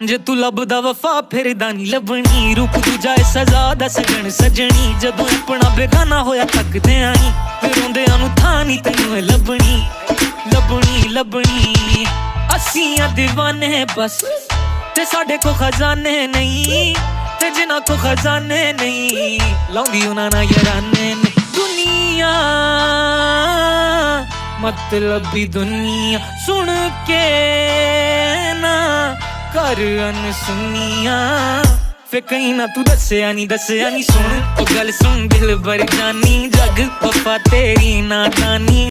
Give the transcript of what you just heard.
जे तू लभदा वफा फिरदा नी लभनी रूप दूजा ए सजा दा सजन सजनी जदों अपना बेगाना होया थकदे आई फिर रोंदियां नू थां नी तैनूं लभनी लभनी लभनी असीं दीवाने बस ते साडे को खजाने नहीं ते जिन्हां को खजाने नहीं लाउंदी उन्हां नाल याराने ने दुनिया मतलबी दुनिया सुन के ना कर अनसुनिया फिर कहीं ना तू दस्या नी सुन ओ गल सुन दिल भर जानी जग वफा तेरी नादानी।